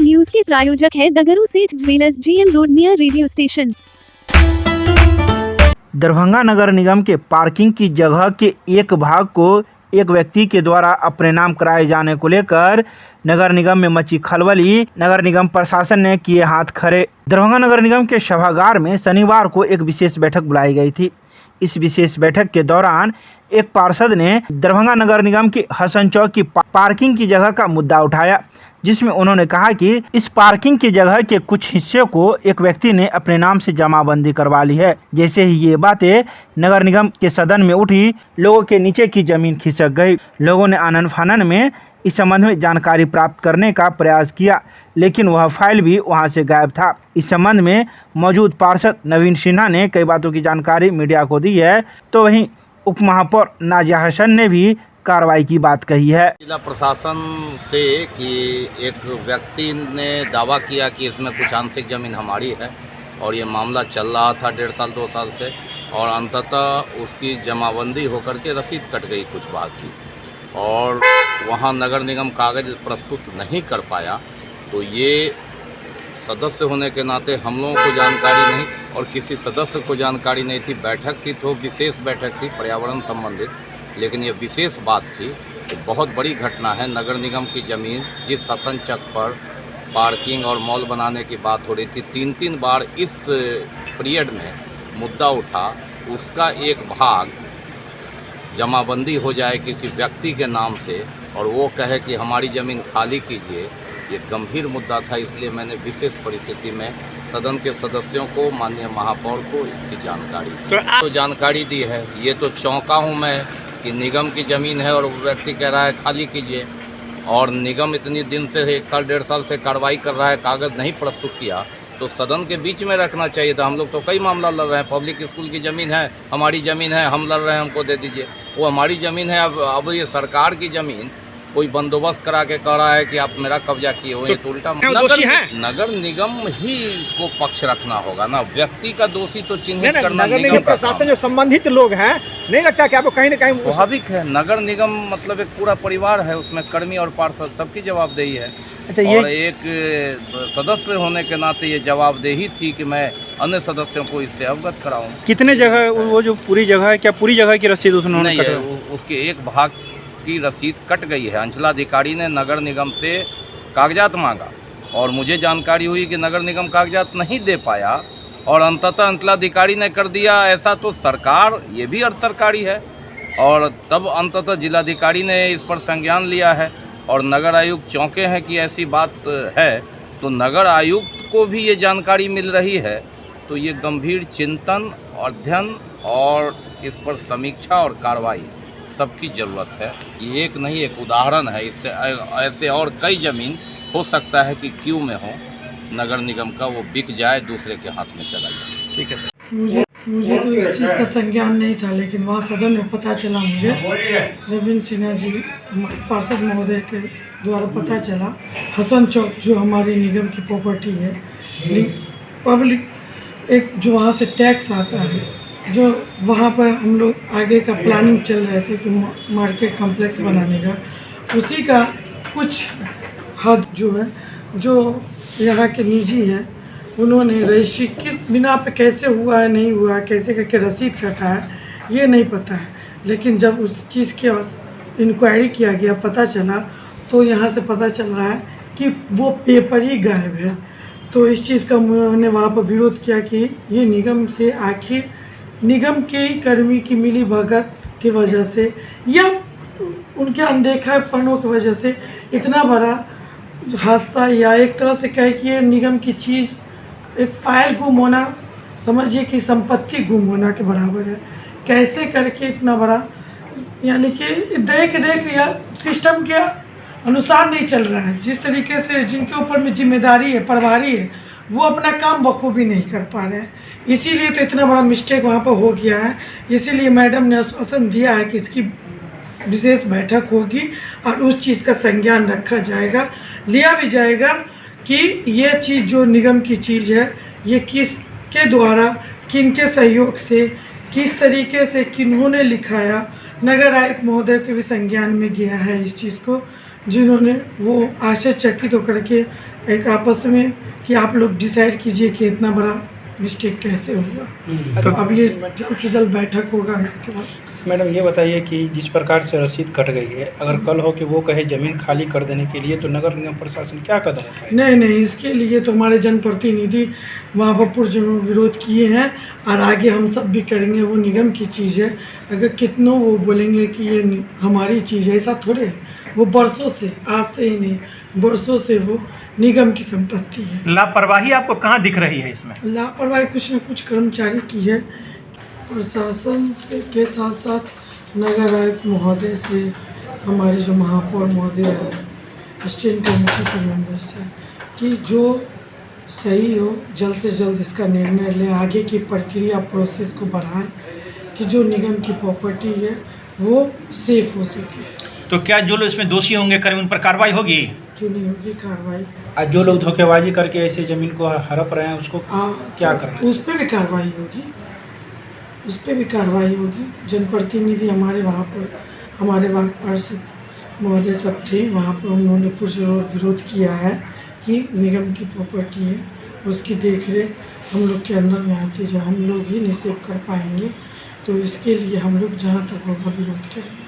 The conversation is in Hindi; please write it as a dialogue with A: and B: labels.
A: न्यूज के प्रायोजक है Dagru Seth jewellers, GM road near radio station.
B: Darbhanga नगर निगम के पार्किंग की जगह के एक भाग को एक व्यक्ति के द्वारा अपने नाम कराए जाने को लेकर नगर निगम में मची खलबली। नगर निगम प्रशासन ने किए हाथ खड़े। दरभंगा नगर निगम के सभागार में शनिवार को एक विशेष बैठक बुलाई गई थी। इस विशेष बैठक के दौरान एक पार्षद ने दरभंगा नगर निगम की हसन चौक की पार्किंग की जगह का मुद्दा उठाया, जिसमें उन्होंने कहा कि इस पार्किंग की जगह के कुछ हिस्से को एक व्यक्ति ने अपने नाम से जमाबंदी करवा ली है। जैसे ही ये बातें नगर निगम के सदन में उठी, लोगों के नीचे की जमीन खिसक गई। लोगों ने आनन फानन में इस संबंध में जानकारी प्राप्त करने का प्रयास किया, लेकिन वह फाइल भी वहां से गायब था। इस संबंध में मौजूद पार्षद नवीन सिन्हा ने कई बातों की जानकारी मीडिया को दी है, तो वहीं उप महापौर नाजिया हसन ने भी कार्रवाई की बात कही है।
C: जिला प्रशासन से कि एक व्यक्ति ने दावा किया कि इसमें कुछ आंशिक जमीन हमारी है और ये मामला चल रहा था 1.5 साल 2 साल से, और अंततः उसकी जमाबंदी होकर के रसीद कट गई कुछ भाग की, और वहाँ नगर निगम कागज प्रस्तुत नहीं कर पाया। तो ये सदस्य होने के नाते हम लोगों को जानकारी नहीं और किसी सदस्य को जानकारी नहीं थी। बैठक थी तो विशेष बैठक थी पर्यावरण संबंधित, लेकिन ये विशेष बात थी कि बहुत बड़ी घटना है। नगर निगम की ज़मीन जिस हसन चक पर पार्किंग और मॉल बनाने की बात हो रही थी, 3 बार इस पीरियड में मुद्दा उठा, उसका एक भाग जमाबंदी हो जाए किसी व्यक्ति के नाम से और वो कहे कि हमारी ज़मीन खाली कीजिए, ये गंभीर मुद्दा था। इसलिए मैंने विशेष परिस्थिति में सदन के सदस्यों को, माननीय महापौर को इसकी जानकारी जानकारी दी है। ये तो चौंका हूँ मैं कि निगम की ज़मीन है और वो व्यक्ति कह रहा है खाली कीजिए, और निगम इतनी दिन से 1 साल 1.5 साल से कार्रवाई कर रहा है, कागज़ नहीं प्रस्तुत किया, तो सदन के बीच में रखना चाहिए था। हम लोग तो कई मामला लड़ रहे हैं, पब्लिक स्कूल की ज़मीन है, हमारी ज़मीन है, हम लड़ रहे हैं, हमको दे दीजिए। वो हमारी ज़मीन है, अब ये सरकार की ज़मीन कोई बंदोबस्त करा के कह रहा है कि आप मेरा कब्जा किए हो, ये तो उल्टा। नगर निगम ही को पक्ष रखना होगा ना, व्यक्ति का दोषी तो चिन्हित करना
D: नगर निगम प्रशासन जो संबंधित लोग हैं, नहीं लगता कि आपको कहीं ना कहीं
C: स्वाभाविक है। नगर निगम मतलब एक पूरा परिवार है, उसमें कर्मी और पार्षद सबकी जवाबदेही है।
B: अच्छा,
C: और एक सदस्य होने के नाते ये जवाबदेही थी कि मैं अन्य सदस्यों को इससे अवगत कराऊं।
B: कितने जगह वो जो पूरी जगह है, क्या पूरी जगह की रसीद उन्होंने
C: नहीं, उसके एक भाग की रसीद कट गई है। अंचलाधिकारी ने नगर निगम से कागजात मांगा और मुझे जानकारी हुई कि नगर निगम कागजात नहीं दे पाया और अंततः अंचलाधिकारी ने कर दिया ऐसा। तो सरकार ये भी अर्ध सरकारी है, और तब अंततः जिलाधिकारी ने इस पर संज्ञान लिया है और नगर आयुक्त चौंके हैं कि ऐसी बात है। तो नगर आयुक्त को भी ये जानकारी मिल रही है, तो ये गंभीर चिंतन, अध्ययन और इस पर समीक्षा और कार्रवाई सबकी ज़रूरत है। ये एक नहीं, एक उदाहरण है। इससे ऐसे और कई ज़मीन हो सकता है कि क्यू में हो नगर निगम का, वो बिक जाए, दूसरे के हाथ में चला जाए।
B: ठीक है सर।
E: मुझे तो इस चीज़ का संज्ञान नहीं था, लेकिन वहाँ सदन में पता चला मुझे, नवीन सिन्हा जी पार्षद महोदय के द्वारा पता चला, हसन चौक जो हमारी निगम की प्रॉपर्टी है, पब्लिक एक जो वहाँ से टैक्स आता है, जो वहाँ पर हम लोग आगे का प्लानिंग चल रहे थे कि मार्केट कम्प्लेक्स बनाने का, उसी का कुछ हद जो है, जो यहाँ के निजी है, उन्होंने रजिस्ट्री किस बिना पे कैसे हुआ है, नहीं हुआ है, कैसे करके रसीद कटा है, ये नहीं पता है। लेकिन जब उस चीज़ की इंक्वायरी किया गया, पता चला, तो यहाँ से पता चल रहा है कि वो पेपर ही गायब है। तो इस चीज़ का मैंने वहाँ पर विरोध किया कि ये निगम से आखिर निगम के ही कर्मी की मिली भगत की वजह से या उनके अनदेखापनों की वजह से इतना बड़ा हादसा, या एक तरह से कहे कि ये निगम की चीज़, एक फाइल गुम होना, समझिए कि संपत्ति गुम होना के बराबर है। कैसे करके इतना बड़ा, यानी कि देख या सिस्टम के अनुसार नहीं चल रहा है। जिस तरीके से जिनके ऊपर में जिम्मेदारी है, प्रभारी है, वो अपना काम बखूबी नहीं कर पा रहे हैं, इसीलिए तो इतना बड़ा मिस्टेक वहाँ पर हो गया है। इसीलिए मैडम ने आश्वासन दिया है कि इसकी विशेष बैठक होगी और उस चीज़ का संज्ञान रखा जाएगा, लिया भी जाएगा कि ये चीज़ जो निगम की चीज़ है, ये किसके द्वारा, किनके सहयोग से, किस तरीके से, किन्होंने लिखाया, नगर आयुक्त महोदय के भी संज्ञान में गया है इस चीज़ को, जिन्होंने वो आश्चर्यचकित होकर के एक आपस में कि आप लोग डिसाइड कीजिए कि इतना बड़ा मिस्टेक कैसे हुआ। तो अब ये जल्द से जल्द बैठक होगा इसके बाद।
F: मैडम ये बताइए कि जिस प्रकार से रसीद कट गई है, अगर कल हो कि वो कहे ज़मीन खाली कर देने के लिए, तो नगर निगम प्रशासन क्या कदम उठाए?
E: नहीं, इसके लिए तो हमारे जनप्रतिनिधि वहाँ पर पुरजोर विरोध किए हैं और आगे हम सब भी करेंगे। वो निगम की चीज़ है, अगर कितनों वो बोलेंगे कि ये हमारी चीज़ है, ऐसा थोड़े है। वो बरसों से, आज से ही नहीं, बरसों से वो निगम की संपत्ति है।
G: लापरवाही आपको कहाँ दिख रही है इसमें?
E: लापरवाही कुछ न कुछ कर्मचारी की है। प्रशासन से के साथ साथ नगर आयुक्त महोदय से, हमारे जो महापौर महोदय है, स्टेट कमेटी के मेंबर से, कि जो सही हो जल्द से जल्द इसका निर्णय ले, आगे की प्रक्रिया प्रोसेस को बढ़ाएं कि जो निगम की प्रॉपर्टी है वो सेफ हो सके।
G: तो क्या जो लोग इसमें दोषी होंगे करें उन पर कार्रवाई होगी?
E: क्यों नहीं होगी कार्रवाई?
F: आज जो लोग धोखेबाजी करके ऐसे ज़मीन को हड़प रहे हैं उसको क्या करना?
E: उस पर भी कार्रवाई होगी, उस पर भी कार्रवाई होगी। जनप्रतिनिधि हमारे वहाँ पर, हमारे वार्ड पार्षद महोदय सब थे, वहाँ पर उन्होंने पुरजोर विरोध किया है कि निगम की प्रॉपर्टी है, उसकी देखरेख हम लोग के अंदर में आती है, जो हम लोग ही नहीं सेव कर पाएंगे, तो इसके लिए हम लोग जहाँ तक होगा विरोध करेंगे।